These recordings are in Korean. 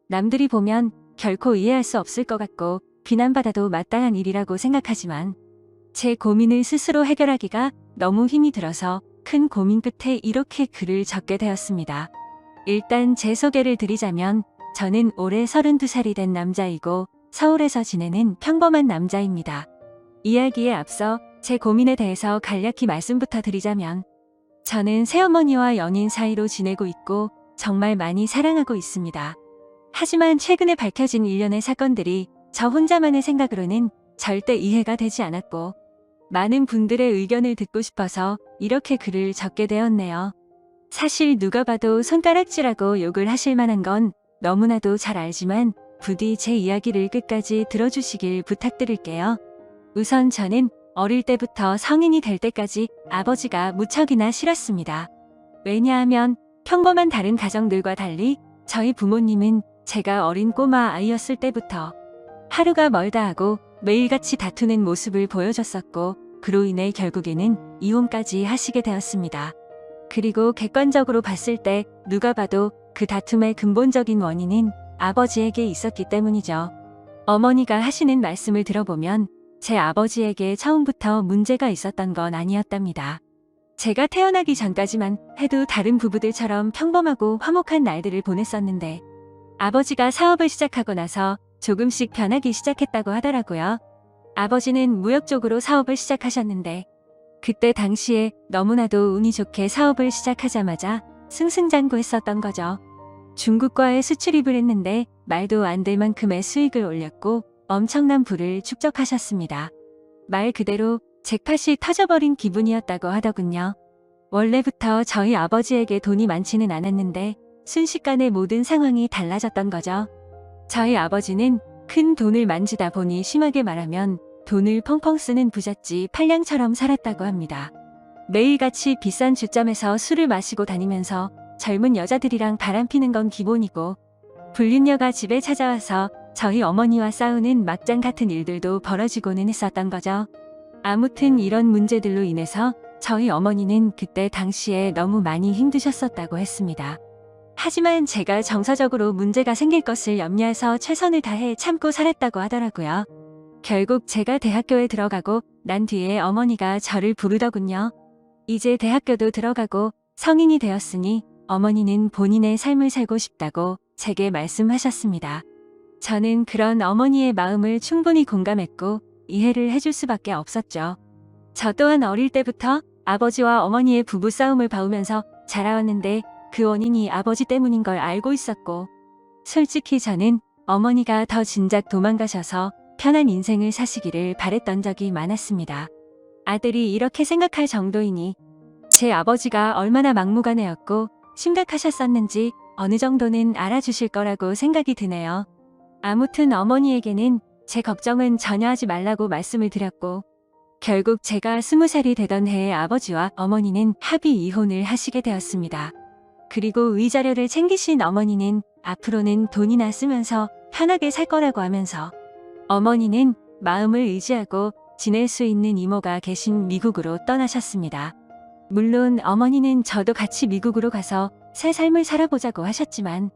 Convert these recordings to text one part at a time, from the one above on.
남들이 보면 결코 이해할 수 없을 것 같고 비난받아도 마땅한 일이라고 생각하지만 제 고민을 스스로 해결하기가 너무 힘이 들어서 큰 고민 끝에 이렇게 글을 적게 되었습니다. 일단 제 소개를 드리자면 저는 올해 32살이 된 남자이고 서울에서 지내는 평범한 남자입니다. 이야기에 앞서 제 고민에 대해서 간략히 말씀부터 드리자면 저는 새어머니와 연인 사이로 지내고 있고 정말 많이 사랑하고 있습니다. 하지만 최근에 밝혀진 일련의 사건들이 저 혼자만의 생각으로는 절대 이해가 되지 않았고 많은 분들의 의견을 듣고 싶어서 이렇게 글을 적게 되었네요. 사실 누가 봐도 손가락질하고 욕을 하실 만한 건 너무나도 잘 알지만 부디 제 이야기를 끝까지 들어주시길 부탁드릴게요. 우선 저는 어릴 때부터 성인이 될 때까지 아버지가 무척이나 싫었습니다. 왜냐하면 평범한 다른 가정들과 달리 저희 부모님은 제가 어린 꼬마 아이였을 때부터 하루가 멀다 하고 매일같이 다투는 모습을 보여줬었고 그로 인해 결국에는 이혼까지 하시게 되었습니다. 그리고 객관적으로 봤을 때 누가 봐도 그 다툼의 근본적인 원인은 아버지에게 있었기 때문이죠. 어머니가 하시는 말씀을 들어보면 제 아버지에게 처음부터 문제가 있었던 건 아니었답니다. 제가 태어나기 전까지만 해도 다른 부부들처럼 평범하고 화목한 날들을 보냈었는데 아버지가 사업을 시작하고 나서 조금씩 변하기 시작했다고 하더라고요. 아버지는 무역 쪽으로 사업을 시작하셨는데 그때 당시에 너무나도 운이 좋게 사업을 시작하자마자 승승장구했었던 거죠. 중국과의 수출입을 했는데 말도 안 될 만큼의 수익을 올렸고 엄청난 부를 축적하셨습니다. 말 그대로 잭팟이 터져버린 기분이었다고 하더군요. 원래부터 저희 아버지에게 돈이 많지는 않았는데 순식간에 모든 상황이 달라졌던 거죠. 저희 아버지는 큰 돈을 만지다 보니 심하게 말하면 돈을 펑펑 쓰는 부잣집 팔량처럼 살았다고 합니다. 매일같이 비싼 주점에서 술을 마시고 다니면서 젊은 여자들이랑 바람피는 건 기본이고 불륜녀가 집에 찾아와서 저희 어머니와 싸우는 막장 같은 일들도 벌어지고는 했었던 거죠. 아무튼 이런 문제들로 인해서 저희 어머니는 그때 당시에 너무 많이 힘드셨었다고 했습니다. 하지만 제가 정서적으로 문제가 생길 것을 염려해서 최선을 다해 참고 살았다고 하더라고요. 결국 제가 대학교에 들어가고 난 뒤에 어머니가 저를 부르더군요. 이제 대학교도 들어가고 성인이 되었으니 어머니는 본인의 삶을 살고 싶다고 제게 말씀하셨습니다. 저는 그런 어머니의 마음을 충분히 공감했고 이해를 해줄 수밖에 없었죠. 저 또한 어릴 때부터 아버지와 어머니의 부부싸움을 봐오면서 자라왔는데 그 원인이 아버지 때문인 걸 알고 있었고 솔직히 저는 어머니가 더 진작 도망가셔서 편한 인생을 사시기를 바랬던 적이 많았습니다. 아들이 이렇게 생각할 정도이니 제 아버지가 얼마나 막무가내였고 심각하셨었는지 어느 정도는 알아주실 거라고 생각이 드네요. 아무튼 어머니에게는 제 걱정은 전혀 하지 말라고 말씀을 드렸고 결국 제가 20살이 되던 해에 아버지와 어머니는 합의 이혼을 하시게 되었습니다. 그리고 위자료를 챙기신 어머니는 앞으로는 돈이나 쓰면서 편하게 살 거라고 하면서 어머니는 마음을 의지하고 지낼 수 있는 이모가 계신 미국으로 떠나셨습니다. 물론 어머니는 저도 같이 미국으로 가서 새 삶을 살아보자고 하셨지만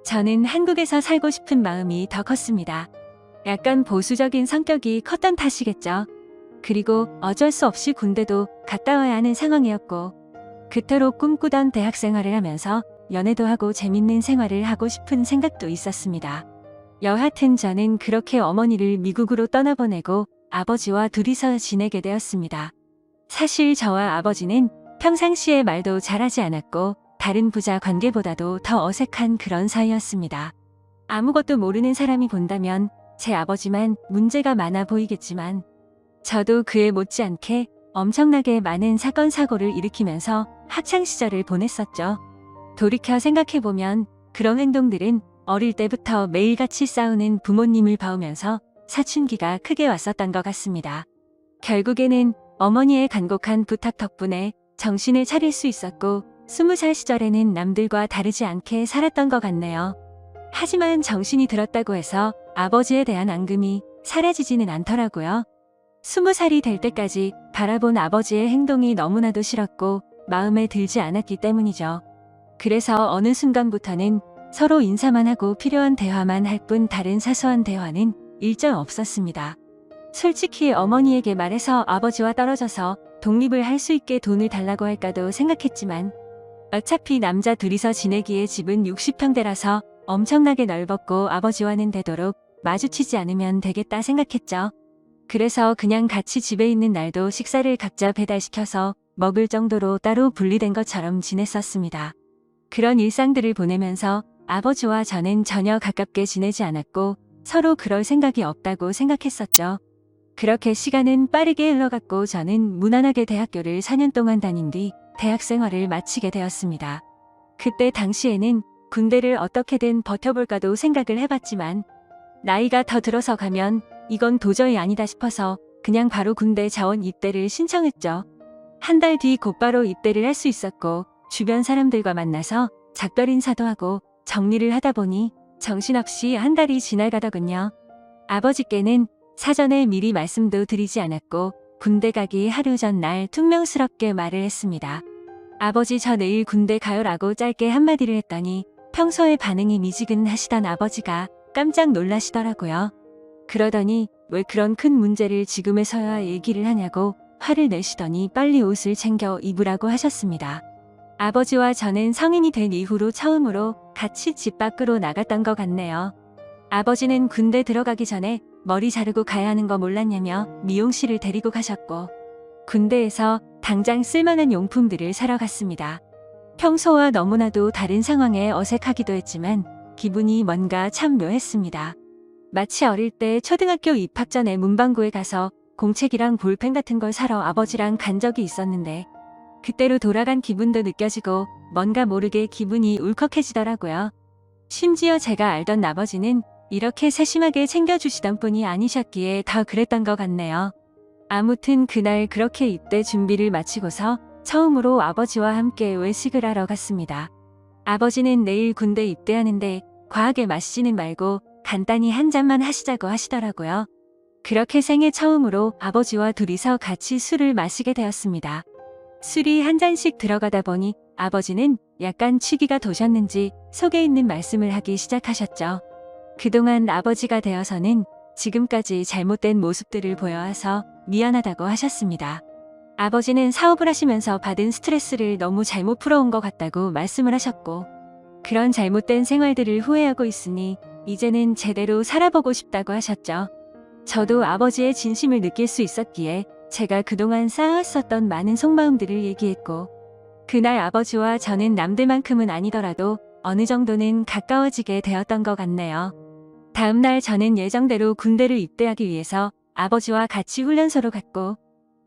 저는 한국에서 살고 싶은 마음이 더 컸습니다. 약간 보수적인 성격이 컸던 탓이겠죠. 그리고 어쩔 수 없이 군대도 갔다 와야 하는 상황이었고 그토록 꿈꾸던 대학 생활을 하면서 연애도 하고 재밌는 생활을 하고 싶은 생각도 있었습니다. 여하튼 저는 그렇게 어머니를 미국으로 떠나보내고 아버지와 둘이서 지내게 되었습니다. 사실 저와 아버지는 평상시에 말도 잘하지 않았고 다른 부자 관계보다도 더 어색한 그런 사이였습니다. 아무것도 모르는 사람이 본다면 제 아버지만 문제가 많아 보이겠지만 저도 그에 못지않게 엄청나게 많은 사건 사고를 일으키면서 학창시절을 보냈었죠. 돌이켜 생각해보면 그런 행동들은 어릴 때부터 매일같이 싸우는 부모님을 봐오면서 사춘기가 크게 왔었던 것 같습니다. 결국에는 어머니의 간곡한 부탁 덕분에 정신을 차릴 수 있었고 20살 시절에는 남들과 다르지 않게 살았던 것 같네요. 하지만 정신이 들었다고 해서 아버지에 대한 앙금이 사라지지는 않더라고요. 20살이 될 때까지 바라본 아버지의 행동이 너무나도 싫었고 마음에 들지 않았기 때문이죠. 그래서 어느 순간부터는 서로 인사만 하고 필요한 대화만 할 뿐 다른 사소한 대화는 일절 없었습니다. 솔직히 어머니에게 말해서 아버지와 떨어져서 독립을 할 수 있게 돈을 달라고 할까도 생각했지만 어차피 남자 둘이서 지내기에 집은 60평대라서 엄청나게 넓었고 아버지와는 되도록 마주치지 않으면 되겠다 생각했죠. 그래서 그냥 같이 집에 있는 날도 식사를 각자 배달시켜서 먹을 정도로 따로 분리된 것처럼 지냈었습니다. 그런 일상들을 보내면서 아버지와 저는 전혀 가깝게 지내지 않았고 서로 그럴 생각이 없다고 생각했었죠. 그렇게 시간은 빠르게 흘러갔고 저는 무난하게 대학교를 4년 동안 다닌 뒤 대학 생활을 마치게 되었습니다. 그때 당시에는 군대를 어떻게든 버텨볼까도 생각을 해봤지만 나이가 더 들어서 가면 이건 도저히 아니다 싶어서 그냥 바로 군대 자원 입대를 신청했죠. 한 달 뒤 곧바로 입대를 할 수 있었고 주변 사람들과 만나서 작별 인사도 하고 정리를 하다 보니 정신없이 한 달이 지나가더군요. 아버지께는 사전에 미리 말씀도 드리지 않았고 군대 가기 하루 전날 퉁명스럽게 말을 했습니다. 아버지 저 내일 군대 가요라고 짧게 한마디를 했더니 평소에 반응이 미지근하시던 아버지가 깜짝 놀라시더라고요. 그러더니 왜 그런 큰 문제를 지금에서야 얘기를 하냐고 화를 내시더니 빨리 옷을 챙겨 입으라고 하셨습니다. 아버지와 저는 성인이 된 이후로 처음으로 같이 집 밖으로 나갔던 것 같네요. 아버지는 군대 들어가기 전에 머리 자르고 가야 하는 거 몰랐냐며 미용실을 데리고 가셨고 군대에서 당장 쓸만한 용품들을 사러 갔습니다. 평소와 너무나도 다른 상황에 어색하기도 했지만 기분이 뭔가 참 묘했습니다. 마치 어릴 때 초등학교 입학 전에 문방구에 가서 공책이랑 볼펜 같은 걸 사러 아버지랑 간 적이 있었는데 그때로 돌아간 기분도 느껴지고 뭔가 모르게 기분이 울컥해지더라고요. 심지어 제가 알던 아버지는 이렇게 세심하게 챙겨주시던 분이 아니셨기에 더 그랬던 것 같네요. 아무튼 그날 그렇게 입대 준비를 마치고서 처음으로 아버지와 함께 외식을 하러 갔습니다. 아버지는 내일 군대 입대하는데 과하게 마시지는 말고 간단히 한 잔만 하시자고 하시더라고요. 그렇게 생애 처음으로 아버지와 둘이서 같이 술을 마시게 되었습니다. 술이 한 잔씩 들어가다 보니 아버지는 약간 취기가 도셨는지 속에 있는 말씀을 하기 시작하셨죠. 그동안 아버지가 되어서는 지금까지 잘못된 모습들을 보여와서 미안하다고 하셨습니다. 아버지는 사업을 하시면서 받은 스트레스를 너무 잘못 풀어온 것 같다고 말씀을 하셨고 그런 잘못된 생활들을 후회하고 있으니 이제는 제대로 살아보고 싶다고 하셨죠. 저도 아버지의 진심을 느낄 수 있었기에 제가 그동안 쌓아왔었던 많은 속마음들을 얘기했고 그날 아버지와 저는 남들만큼은 아니더라도 어느 정도는 가까워지게 되었던 것 같네요. 다음날 저는 예정대로 군대를 입대하기 위해서 아버지와 같이 훈련소로 갔고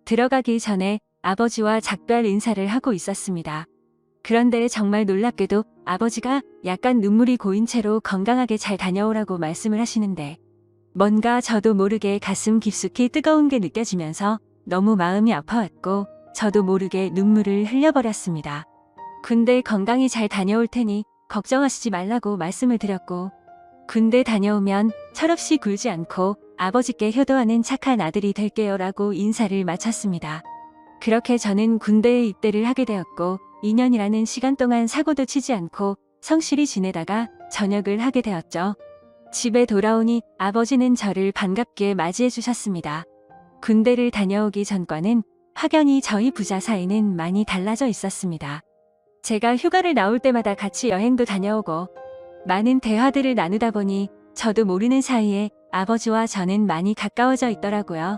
들어가기 전에 아버지와 작별 인사를 하고 있었습니다. 그런데 정말 놀랍게도 아버지가 약간 눈물이 고인 채로 건강하게 잘 다녀오라고 말씀을 하시는데 뭔가 저도 모르게 가슴 깊숙이 뜨거운 게 느껴지면서 너무 마음이 아파왔고 저도 모르게 눈물을 흘려버렸습니다. 군대 건강히 잘 다녀올 테니 걱정하시지 말라고 말씀을 드렸고 군대 다녀오면 철없이 굴지 않고 아버지께 효도하는 착한 아들이 될게요 라고 인사를 마쳤습니다. 그렇게 저는 군대에 입대를 하게 되었고 2년이라는 시간 동안 사고도 치지 않고 성실히 지내다가 전역을 하게 되었죠. 집에 돌아오니 아버지는 저를 반갑게 맞이해 주셨습니다. 군대를 다녀오기 전과는 확연히 저희 부자 사이는 많이 달라져 있었습니다. 제가 휴가를 나올 때마다 같이 여행도 다녀오고 많은 대화들을 나누다 보니 저도 모르는 사이에 아버지와 저는 많이 가까워져 있더라고요.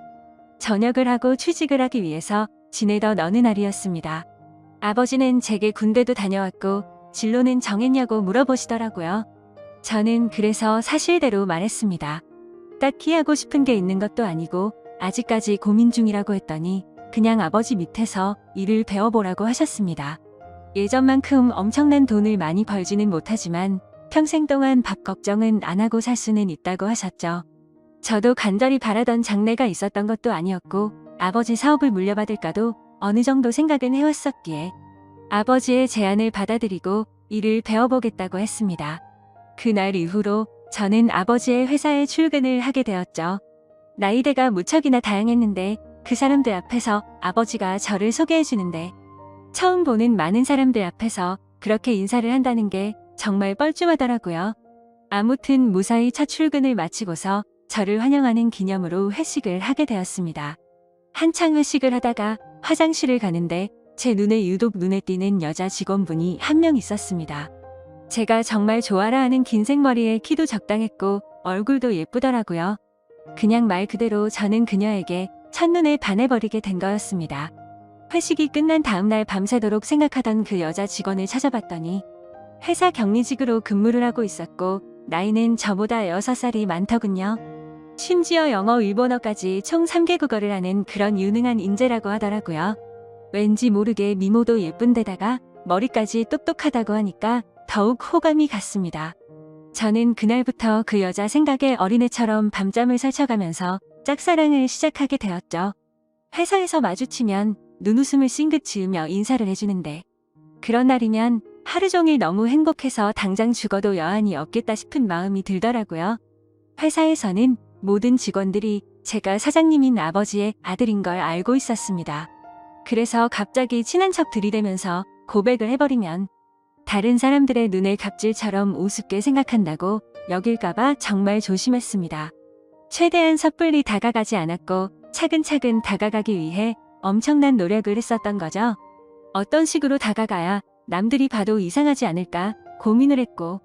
전역을 하고 취직을 하기 위해서 지내던 어느 날이었습니다. 아버지는 제게 군대도 다녀왔고 진로는 정했냐고 물어보시더라고요. 저는 그래서 사실대로 말했습니다. 딱히 하고 싶은 게 있는 것도 아니고 아직까지 고민 중이라고 했더니 그냥 아버지 밑에서 일을 배워보라고 하셨습니다. 예전만큼 엄청난 돈을 많이 벌지는 못하지만 평생 동안 밥 걱정은 안 하고 살 수는 있다고 하셨죠. 저도 간절히 바라던 장래가 있었던 것도 아니었고 아버지 사업을 물려받을까도 어느 정도 생각은 해왔었기에 아버지의 제안을 받아들이고 일을 배워보겠다고 했습니다. 그날 이후로 저는 아버지의 회사에 출근을 하게 되었죠. 나이대가 무척이나 다양했는데 그 사람들 앞에서 아버지가 저를 소개해 주는데 처음 보는 많은 사람들 앞에서 그렇게 인사를 한다는 게 정말 뻘쭘하더라고요. 아무튼 무사히 첫 출근을 마치고서 저를 환영하는 기념으로 회식을 하게 되었습니다. 한창 회식을 하다가 화장실을 가는데 제 눈에 유독 눈에 띄는 여자 직원분이 한 명 있었습니다. 제가 정말 좋아라 하는 긴 생머리에 키도 적당했고 얼굴도 예쁘더라고요. 그냥 말 그대로 저는 그녀에게 첫눈에 반해버리게 된 거였습니다. 회식이 끝난 다음날 밤새도록 생각하던 그 여자 직원을 찾아봤더니 회사 격리직으로 근무를 하고 있었고 나이는 저보다 6살이 많더군요. 심지어 영어, 일본어까지 총 3개 국어를 하는 그런 유능한 인재라고 하더라고요. 왠지 모르게 미모도 예쁜데다가 머리까지 똑똑하다고 하니까 더욱 호감이 갔습니다. 저는 그날부터 그 여자 생각에 어린애처럼 밤잠을 설쳐가면서 짝사랑을 시작하게 되었죠. 회사에서 마주치면 눈웃음을 싱긋 지으며 인사를 해주는데 그런 날이면 하루 종일 너무 행복해서 당장 죽어도 여한이 없겠다 싶은 마음이 들더라고요. 회사에서는 모든 직원들이 제가 사장님인 아버지의 아들인 걸 알고 있었습니다. 그래서 갑자기 친한 척 들이대면서 고백을 해버리면 다른 사람들의 눈을 갑질처럼 우습게 생각한다고 여길까봐 정말 조심했습니다. 최대한 섣불리 다가가지 않았고 차근차근 다가가기 위해 엄청난 노력을 했었던 거죠. 어떤 식으로 다가가야 남들이 봐도 이상하지 않을까 고민을 했고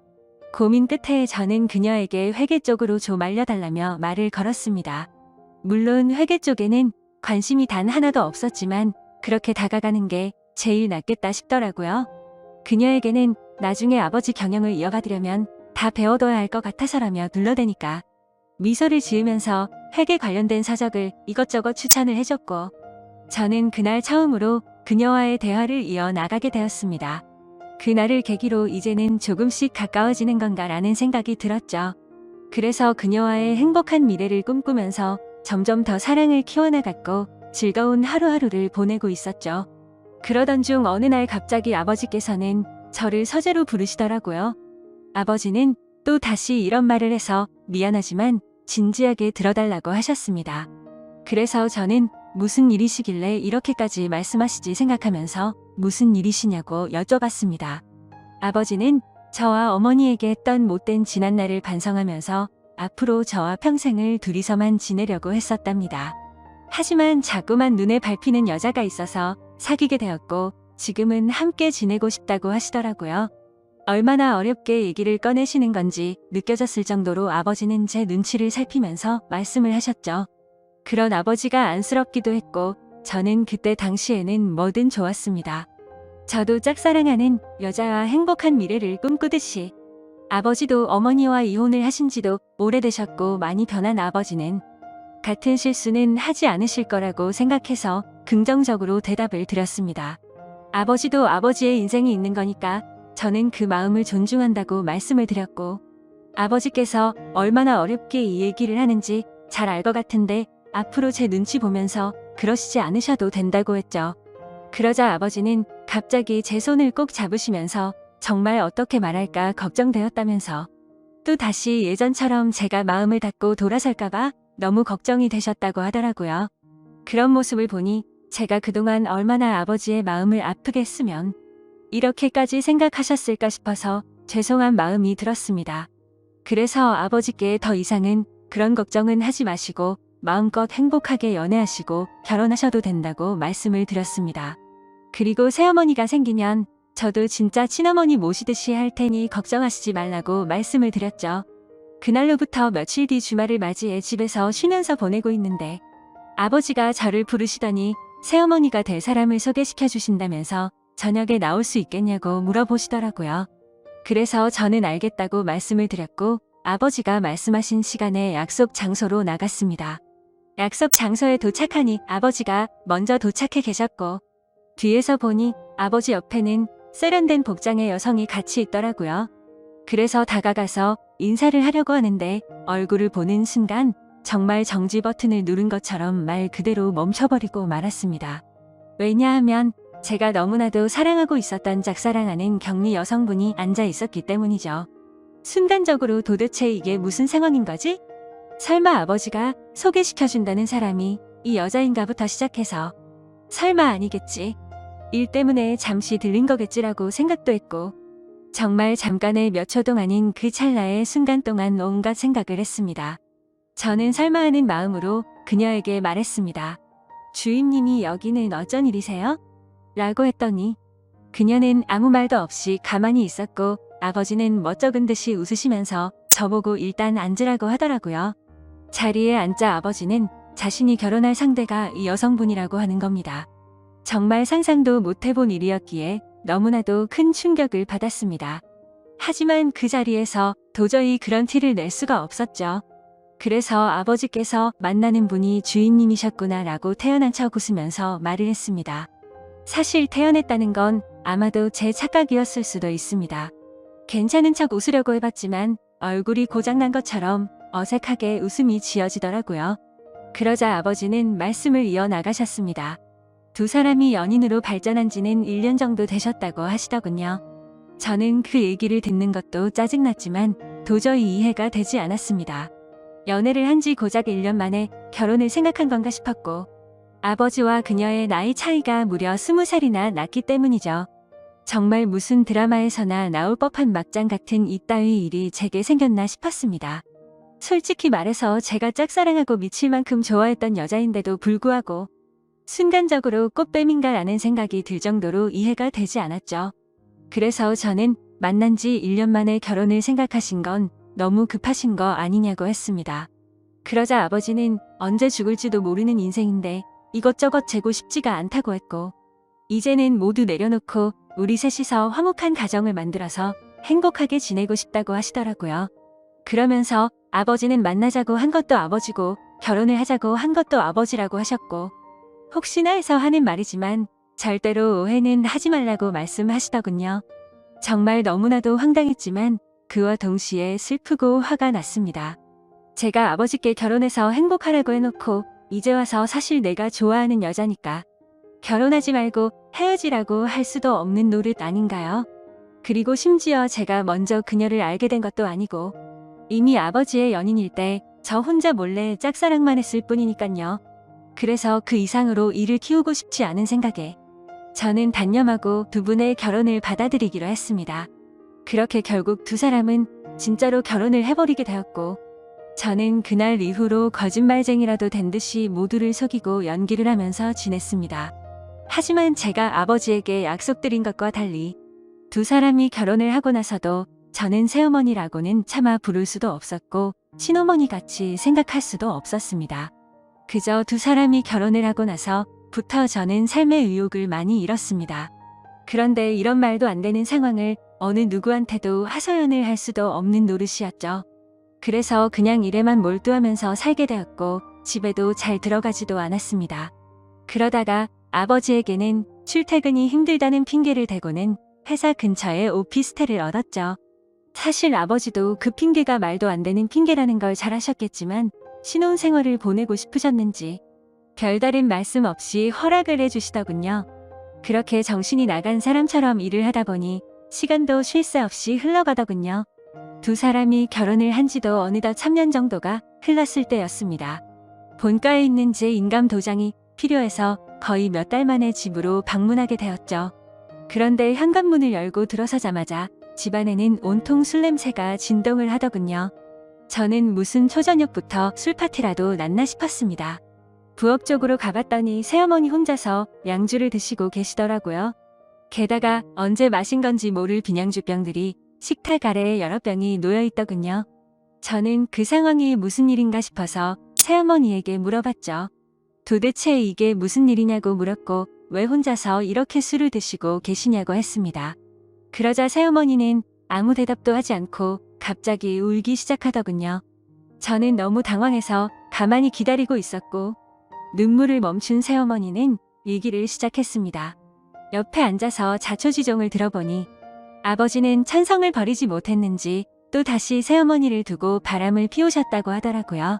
고민 끝에 저는 그녀에게 회계 쪽으로 좀 알려달라며 말을 걸었습니다. 물론 회계 쪽에는 관심이 단 하나도 없었지만 그렇게 다가가는 게 제일 낫겠다 싶더라고요. 그녀에게는 나중에 아버지 경영을 이어받으려면 다 배워둬야 할 것 같아서라며 둘러대니까 미소를 지으면서 회계 관련된 서적을 이것저것 추천을 해줬고 저는 그날 처음으로 그녀와의 대화를 이어나가게 되었습니다. 그날을 계기로 이제는 조금씩 가까워지는 건가라는 생각이 들었죠. 그래서 그녀와의 행복한 미래를 꿈꾸면서 점점 더 사랑을 키워나갔고 즐거운 하루하루를 보내고 있었죠. 그러던 중 어느 날 갑자기 아버지께서는 저를 서재로 부르시더라고요. 아버지는 또 다시 이런 말을 해서 미안하지만 진지하게 들어달라고 하셨습니다. 그래서 저는 무슨 일이시길래 이렇게까지 말씀하시지 생각하면서 무슨 일이시냐고 여쭤봤습니다. 아버지는 저와 어머니에게 했던 못된 지난날을 반성하면서 앞으로 저와 평생을 둘이서만 지내려고 했었답니다. 하지만 자꾸만 눈에 밟히는 여자가 있어서 사귀게 되었고 지금은 함께 지내고 싶다고 하시더라고요. 얼마나 어렵게 얘기를 꺼내시는 건지 느껴졌을 정도로 아버지는 제 눈치를 살피면서 말씀을 하셨죠. 그런 아버지가 안쓰럽기도 했고 저는 그때 당시에는 뭐든 좋았습니다. 저도 짝사랑하는 여자와 행복한 미래를 꿈꾸듯이 아버지도 어머니와 이혼을 하신 지도 오래되셨고 많이 변한 아버지는 같은 실수는 하지 않으실 거라고 생각해서 긍정적으로 대답을 드렸습니다. 아버지도 아버지의 인생이 있는 거니까 저는 그 마음을 존중한다고 말씀을 드렸고 아버지께서 얼마나 어렵게 이 얘기를 하는지 잘 알 것 같은데 앞으로 제 눈치 보면서 그러시지 않으셔도 된다고 했죠. 그러자 아버지는 갑자기 제 손을 꼭 잡으시면서 정말 어떻게 말할까 걱정되었다면서 또 다시 예전처럼 제가 마음을 닫고 돌아설까봐 너무 걱정이 되셨다고 하더라고요. 그런 모습을 보니 제가 그동안 얼마나 아버지의 마음을 아프게 했으면 이렇게까지 생각하셨을까 싶어서 죄송한 마음이 들었습니다. 그래서 아버지께 더 이상은 그런 걱정은 하지 마시고 마음껏 행복하게 연애하시고 결혼하셔도 된다고 말씀을 드렸습니다. 그리고 새어머니가 생기면 저도 진짜 친어머니 모시듯이 할 테니 걱정하시지 말라고 말씀을 드렸죠. 그날로부터 며칠 뒤 주말을 맞이해 집에서 쉬면서 보내고 있는데 아버지가 저를 부르시더니 새어머니가 될 사람을 소개시켜 주신다면서 저녁에 나올 수 있겠냐고 물어보시더라고요. 그래서 저는 알겠다고 말씀을 드렸고 아버지가 말씀하신 시간에 약속 장소로 나갔습니다. 약속 장소에 도착하니 아버지가 먼저 도착해 계셨고 뒤에서 보니 아버지 옆에는 세련된 복장의 여성이 같이 있더라고요. 그래서 다가가서 인사를 하려고 하는데 얼굴을 보는 순간 정말 정지 버튼을 누른 것처럼 말 그대로 멈춰버리고 말았습니다. 왜냐하면 제가 너무나도 사랑하고 있었던 짝사랑하는 격리 여성분이 앉아 있었기 때문이죠. 순간적으로 도대체 이게 무슨 상황인 거지? 설마 아버지가 소개시켜준다는 사람이 이 여자인가부터 시작해서 설마 아니겠지. 일 때문에 잠시 들린 거겠지라고 생각도 했고 정말 잠깐의 몇 초 동안인 그 찰나의 순간 동안 온갖 생각을 했습니다. 저는 설마 하는 마음으로 그녀에게 말했습니다. 주임님이 여기는 어쩐 일이세요? 라고 했더니 그녀는 아무 말도 없이 가만히 있었고 아버지는 멋쩍은 듯이 웃으시면서 저보고 일단 앉으라고 하더라고요. 자리에 앉자 아버지는 자신이 결혼할 상대가 이 여성분이라고 하는 겁니다. 정말 상상도 못해본 일이었기에 너무나도 큰 충격을 받았습니다. 하지만 그 자리에서 도저히 그런 티를 낼 수가 없었죠. 그래서 아버지께서 만나는 분이 주임님이셨구나 라고 태연한 척 웃으면서 말을 했습니다. 사실 태연했다는 건 아마도 제 착각이었을 수도 있습니다. 괜찮은 척 웃으려고 해봤지만 얼굴이 고장난 것처럼 어색하게 웃음이 지어지더라고요. 그러자 아버지는 말씀을 이어나가셨습니다. 두 사람이 연인으로 발전한 지는 1년 정도 되셨다고 하시더군요. 저는 그 얘기를 듣는 것도 짜증났지만 도저히 이해가 되지 않았습니다. 연애를 한 지 고작 1년 만에 결혼을 생각한 건가 싶었고 아버지와 그녀의 나이 차이가 무려 20살이나 났기 때문이죠. 정말 무슨 드라마에서나 나올 법한 막장 같은 이따위 일이 제게 생겼나 싶었습니다. 솔직히 말해서 제가 짝사랑하고 미칠 만큼 좋아했던 여자인데도 불구하고 순간적으로 꽃뱀인가라는 생각이 들 정도로 이해가 되지 않았죠. 그래서 저는 만난 지 1년 만에 결혼을 생각하신 건 너무 급하신 거 아니냐고 했습니다. 그러자 아버지는 언제 죽을지도 모르는 인생인데 이것저것 재고 싶지가 않다고 했고 이제는 모두 내려놓고 우리 셋이서 화목한 가정을 만들어서 행복하게 지내고 싶다고 하시더라고요. 그러면서 아버지는 만나자고 한 것도 아버지고 결혼을 하자고 한 것도 아버지라고 하셨고 혹시나 해서 하는 말이지만 절대로 오해는 하지 말라고 말씀하시더군요. 정말 너무나도 황당했지만 그와 동시에 슬프고 화가 났습니다. 제가 아버지께 결혼해서 행복하라고 해놓고 이제 와서 사실 내가 좋아하는 여자니까 결혼하지 말고 헤어지라고 할 수도 없는 노릇 아닌가요? 그리고 심지어 제가 먼저 그녀를 알게 된 것도 아니고 이미 아버지의 연인일 때 저 혼자 몰래 짝사랑만 했을 뿐이니깐요. 그래서 그 이상으로 이를 키우고 싶지 않은 생각에 저는 단념하고 두 분의 결혼을 받아들이기로 했습니다. 그렇게 결국 두 사람은 진짜로 결혼을 해버리게 되었고 저는 그날 이후로 거짓말쟁이라도 된 듯이 모두를 속이고 연기를 하면서 지냈습니다. 하지만 제가 아버지에게 약속드린 것과 달리 두 사람이 결혼을 하고 나서도 저는 새어머니라고는 차마 부를 수도 없었고 친어머니 같이 생각할 수도 없었습니다. 그저 두 사람이 결혼을 하고 나서부터 저는 삶의 의욕을 많이 잃었습니다. 그런데 이런 말도 안 되는 상황을 어느 누구한테도 하소연을 할 수도 없는 노릇이었죠. 그래서 그냥 일에만 몰두하면서 살게 되었고 집에도 잘 들어가지도 않았습니다. 그러다가 아버지에게는 출퇴근이 힘들다는 핑계를 대고는 회사 근처에 오피스텔을 얻었죠. 사실 아버지도 그 핑계가 말도 안 되는 핑계라는 걸 잘 아셨겠지만 신혼생활을 보내고 싶으셨는지 별다른 말씀 없이 허락을 해주시더군요. 그렇게 정신이 나간 사람처럼 일을 하다 보니 시간도 쉴 새 없이 흘러가더군요. 두 사람이 결혼을 한 지도 어느덧 3년 정도가 흘렀을 때였습니다. 본가에 있는 제 인감 도장이 필요해서 거의 몇 달 만에 집으로 방문하게 되었죠. 그런데 현관문을 열고 들어서자마자 집안에는 온통 술 냄새가 진동을 하더군요. 저는 무슨 초저녁부터 술 파티라도 났나 싶었습니다. 부엌 쪽으로 가봤더니 새어머니 혼자서 양주를 드시고 계시더라고요. 게다가 언제 마신 건지 모를 비냥주병들이 식탁 아래에 여러 병이 놓여 있더군요. 저는 그 상황이 무슨 일인가 싶어서 새어머니에게 물어봤죠. 도대체 이게 무슨 일이냐고 물었고 왜 혼자서 이렇게 술을 드시고 계시냐고 했습니다. 그러자 새어머니는 아무 대답도 하지 않고 갑자기 울기 시작하더군요. 저는 너무 당황해서 가만히 기다리고 있었고 눈물을 멈춘 새어머니는 얘기를 시작했습니다. 옆에 앉아서 자초지종을 들어보니 아버지는 천성을 버리지 못했는지 또 다시 새어머니를 두고 바람을 피우셨다고 하더라고요.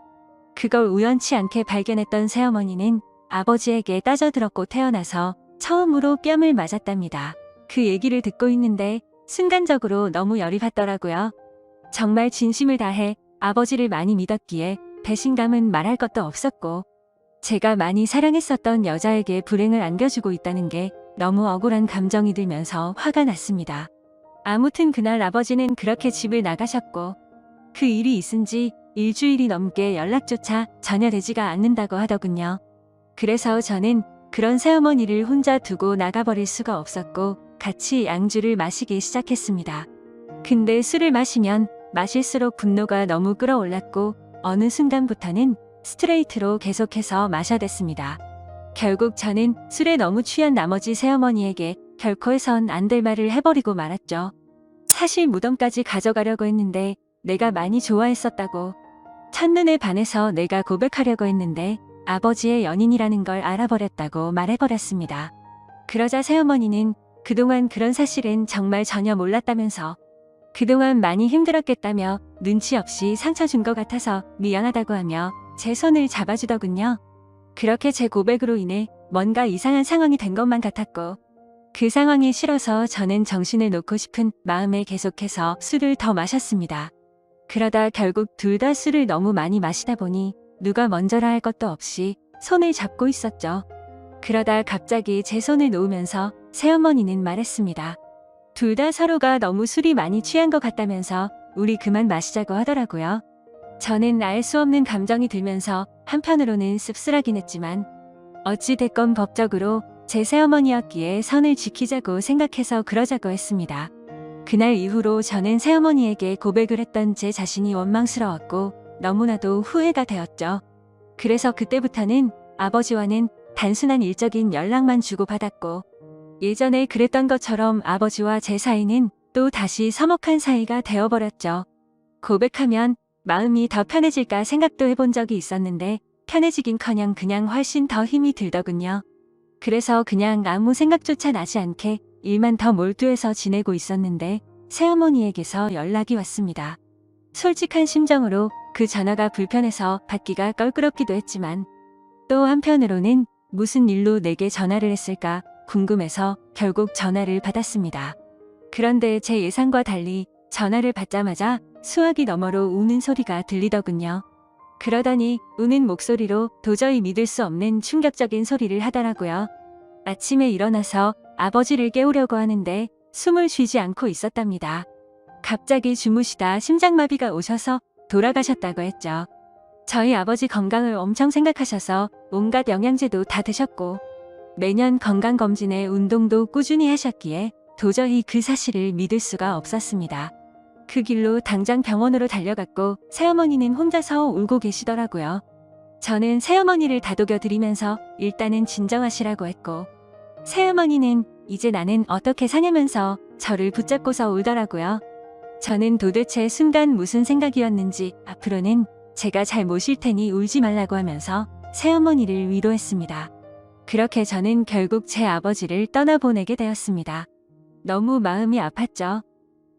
그걸 우연치 않게 발견했던 새어머니는 아버지에게 따져들었고 태어나서 처음으로 뺨을 맞았답니다. 그 얘기를 듣고 있는데 순간적으로 너무 열이 받더라고요. 정말 진심을 다해 아버지를 많이 믿었기에 배신감은 말할 것도 없었고 제가 많이 사랑했었던 여자에게 불행을 안겨주고 있다는 게 너무 억울한 감정이 들면서 화가 났습니다. 아무튼 그날 아버지는 그렇게 집을 나가셨고 그 일이 있은 지 일주일이 넘게 연락조차 전혀 되지가 않는다고 하더군요. 그래서 저는 그런 새어머니를 혼자 두고 나가버릴 수가 없었고 같이 양주를 마시기 시작했습니다. 근데 술을 마시면 마실수록 분노가 너무 끌어올랐고 어느 순간부터는 스트레이트로 계속해서 마셔댔습니다. 결국 저는 술에 너무 취한 나머지 새어머니에게 결코 해선 안 될 말을 해버리고 말았죠. 사실 무덤까지 가져가려고 했는데 내가 많이 좋아했었다고. 첫눈에 반해서 내가 고백하려고 했는데 아버지의 연인이라는 걸 알아버렸다고 말해버렸습니다. 그러자 새어머니는 그동안 그런 사실은 정말 전혀 몰랐다면서 그동안 많이 힘들었겠다며 눈치 없이 상처 준 것 같아서 미안하다고 하며 제 손을 잡아주더군요. 그렇게 제 고백으로 인해 뭔가 이상한 상황이 된 것만 같았고 그 상황이 싫어서 저는 정신을 놓고 싶은 마음에 계속해서 술을 더 마셨습니다. 그러다 결국 둘 다 술을 너무 많이 마시다 보니 누가 먼저라 할 것도 없이 손을 잡고 있었죠. 그러다 갑자기 제 손을 놓으면서 새어머니는 말했습니다. 둘 다 서로가 너무 술이 많이 취한 것 같다면서 우리 그만 마시자고 하더라고요. 저는 알 수 없는 감정이 들면서 한편으로는 씁쓸하긴 했지만 어찌됐건 법적으로 제 새어머니였기에 선을 지키자고 생각해서 그러자고 했습니다. 그날 이후로 저는 새어머니에게 고백을 했던 제 자신이 원망스러웠고 너무나도 후회가 되었죠. 그래서 그때부터는 아버지와는 단순한 일적인 연락만 주고받았고 예전에 그랬던 것처럼 아버지와 제 사이는 또 다시 서먹한 사이가 되어버렸죠. 고백하면 마음이 더 편해질까 생각도 해본 적이 있었는데 편해지긴커녕 그냥 훨씬 더 힘이 들더군요. 그래서 그냥 아무 생각조차 나지 않게 일만 더 몰두해서 지내고 있었는데 새어머니에게서 연락이 왔습니다. 솔직한 심정으로 그 전화가 불편해서 받기가 껄끄럽기도 했지만 또 한편으로는 무슨 일로 내게 전화를 했을까 궁금해서 결국 전화를 받았습니다. 그런데 제 예상과 달리 전화를 받자마자 수화기 너머로 우는 소리가 들리더군요. 그러더니 우는 목소리로 도저히 믿을 수 없는 충격적인 소리를 하더라고요. 아침에 일어나서 아버지를 깨우려고 하는데 숨을 쉬지 않고 있었답니다. 갑자기 주무시다 심장마비가 오셔서 돌아가셨다고 했죠. 저희 아버지 건강을 엄청 생각하셔서 온갖 영양제도 다 드셨고 매년 건강검진에 운동도 꾸준히 하셨기에 도저히 그 사실을 믿을 수가 없었습니다. 그 길로 당장 병원으로 달려갔고 새어머니는 혼자서 울고 계시더라고요. 저는 새어머니를 다독여드리면서 일단은 진정하시라고 했고 새어머니는 이제 나는 어떻게 사냐면서 저를 붙잡고서 울더라고요. 저는 도대체 순간 무슨 생각이었는지 앞으로는 제가 잘 모실 테니 울지 말라고 하면서 새어머니를 위로했습니다. 그렇게 저는 결국 제 아버지를 떠나보내게 되었습니다. 너무 마음이 아팠죠.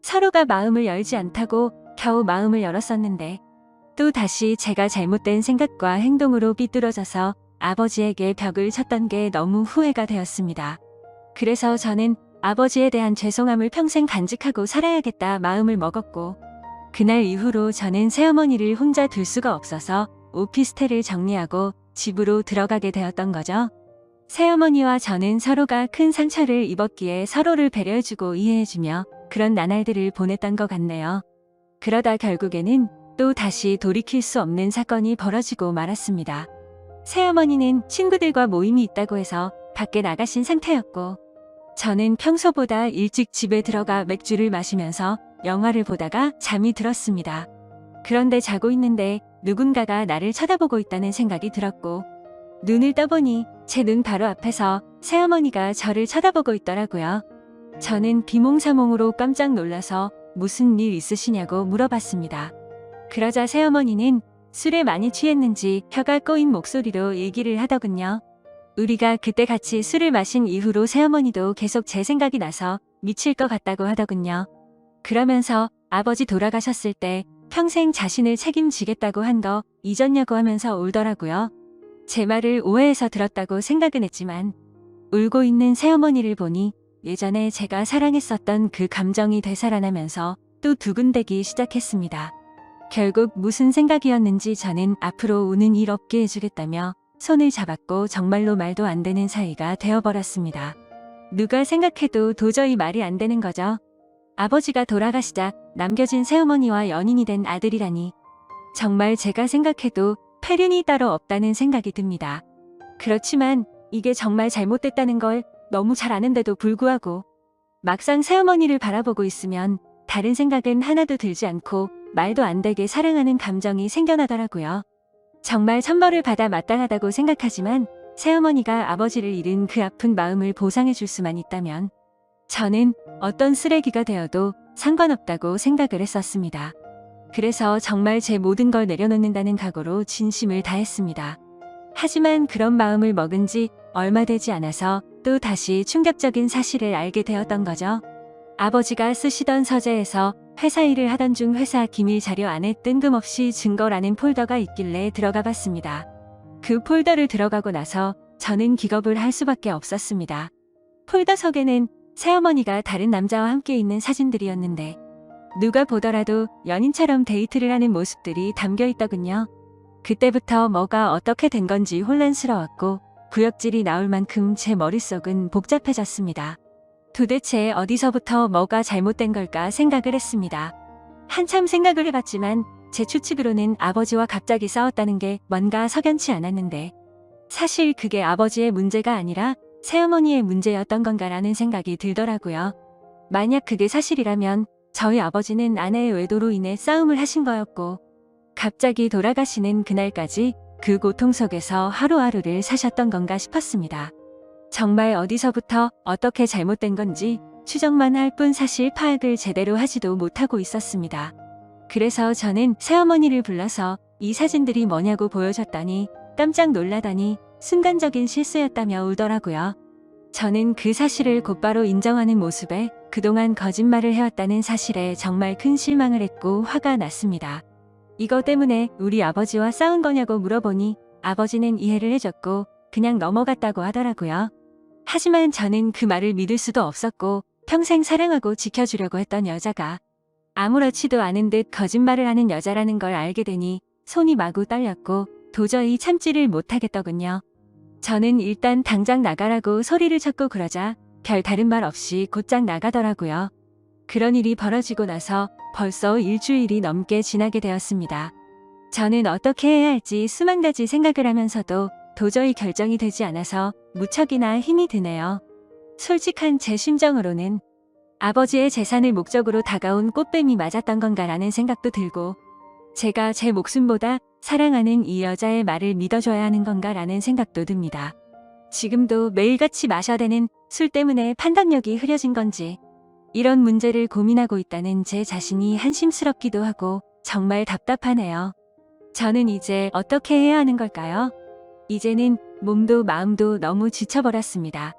서로가 마음을 열지 않다고 겨우 마음을 열었었는데 또 다시 제가 잘못된 생각과 행동으로 삐뚤어져서 아버지에게 벽을 쳤던 게 너무 후회가 되었습니다. 그래서 저는 아버지에 대한 죄송함을 평생 간직하고 살아야겠다 마음을 먹었고 그날 이후로 저는 새어머니를 혼자 둘 수가 없어서 오피스텔을 정리하고 집으로 들어가게 되었던 거죠. 새어머니와 저는 서로가 큰 상처를 입었기에 서로를 배려해주고 이해해주며 그런 나날들을 보냈던 것 같네요. 그러다 결국에는 또 다시 돌이킬 수 없는 사건이 벌어지고 말았습니다. 새어머니는 친구들과 모임이 있다고 해서 밖에 나가신 상태였고 저는 평소보다 일찍 집에 들어가 맥주를 마시면서 영화를 보다가 잠이 들었습니다. 그런데 자고 있는데 누군가가 나를 쳐다보고 있다는 생각이 들었고 눈을 떠보니 제 눈 바로 앞에서 새어머니가 저를 쳐다보고 있더라고요. 저는 비몽사몽으로 깜짝 놀라서 무슨 일 있으시냐고 물어봤습니다. 그러자 새어머니는 술에 많이 취했는지 혀가 꼬인 목소리로 얘기를 하더군요. 우리가 그때 같이 술을 마신 이후로 새어머니도 계속 제 생각이 나서 미칠 것 같다고 하더군요. 그러면서 아버지 돌아가셨을 때 평생 자신을 책임지겠다고 한 거 잊었냐고 하면서 울더라고요. 제 말을 오해해서 들었다고 생각은 했지만 울고 있는 새어머니를 보니 예전에 제가 사랑했었던 그 감정이 되살아나면서 또 두근대기 시작했습니다. 결국 무슨 생각이었는지 저는 앞으로 우는 일 없게 해주겠다며 손을 잡았고 정말로 말도 안 되는 사이가 되어버렸습니다. 누가 생각해도 도저히 말이 안 되는 거죠. 아버지가 돌아가시자 남겨진 새어머니와 연인이 된 아들이라니. 정말 제가 생각해도 폐륜이 따로 없다는 생각이 듭니다. 그렇지만 이게 정말 잘못됐다는 걸 너무 잘 아는데도 불구하고 막상 새어머니를 바라보고 있으면 다른 생각은 하나도 들지 않고 말도 안 되게 사랑하는 감정이 생겨나더라고요. 정말 천벌을 받아 마땅하다고 생각하지만 새어머니가 아버지를 잃은 그 아픈 마음을 보상해 줄 수만 있다면 저는 어떤 쓰레기가 되어도 상관없다고 생각을 했었습니다. 그래서 정말 제 모든 걸 내려놓는다는 각오로 진심을 다했습니다. 하지만 그런 마음을 먹은 지 얼마 되지 않아서 또 다시 충격적인 사실을 알게 되었던 거죠. 아버지가 쓰시던 서재에서 회사 일을 하던 중 회사 기밀 자료 안에 뜬금없이 증거라는 폴더가 있길래 들어가 봤습니다. 그 폴더를 들어가고 나서 저는 기겁을 할 수밖에 없었습니다. 폴더 속에는 새어머니가 다른 남자와 함께 있는 사진들이었는데 누가 보더라도 연인처럼 데이트를 하는 모습들이 담겨 있더군요. 그때부터 뭐가 어떻게 된 건지 혼란스러웠고 구역질이 나올 만큼 제 머릿속은 복잡해졌습니다. 도대체 어디서부터 뭐가 잘못된 걸까 생각을 했습니다. 한참 생각을 해봤지만 제 추측으로는 아버지와 갑자기 싸웠다는 게 뭔가 석연치 않았는데 사실 그게 아버지의 문제가 아니라 새어머니의 문제였던 건가라는 생각이 들더라고요. 만약 그게 사실이라면 저희 아버지는 아내의 외도로 인해 싸움을 하신 거였고 갑자기 돌아가시는 그날까지 그 고통 속에서 하루하루를 사셨던 건가 싶었습니다. 정말 어디서부터 어떻게 잘못된 건지 추정만 할 뿐 사실 파악을 제대로 하지도 못하고 있었습니다. 그래서 저는 새어머니를 불러서 이 사진들이 뭐냐고 보여줬더니 깜짝 놀라더니 순간적인 실수였다며 울더라고요. 저는 그 사실을 곧바로 인정하는 모습에 그동안 거짓말을 해왔다는 사실에 정말 큰 실망을 했고 화가 났습니다. 이것 때문에 우리 아버지와 싸운 거냐고 물어보니 아버지는 이해를 해줬고 그냥 넘어갔다고 하더라고요. 하지만 저는 그 말을 믿을 수도 없었고 평생 사랑하고 지켜주려고 했던 여자가 아무렇지도 않은 듯 거짓말을 하는 여자라는 걸 알게 되니 손이 마구 떨렸고 도저히 참지를 못하겠더군요. 저는 일단 당장 나가라고 소리를 쳤고 그러자 별 다른 말 없이 곧장 나가더라고요. 그런 일이 벌어지고 나서 벌써 일주일이 넘게 지나게 되었습니다. 저는 어떻게 해야 할지 수만 가지 생각을 하면서도 도저히 결정이 되지 않아서 무척이나 힘이 드네요. 솔직한 제 심정으로는 아버지의 재산을 목적으로 다가온 꽃뱀이 맞았던 건가라는 생각도 들고 제가 제 목숨보다 사랑하는 이 여자의 말을 믿어줘야 하는 건가라는 생각도 듭니다. 지금도 매일같이 마셔대는 술 때문에 판단력이 흐려진 건지 이런 문제를 고민하고 있다는 제 자신이 한심스럽기도 하고 정말 답답하네요. 저는 이제 어떻게 해야 하는 걸까요? 이제는 몸도 마음도 너무 지쳐버렸습니다.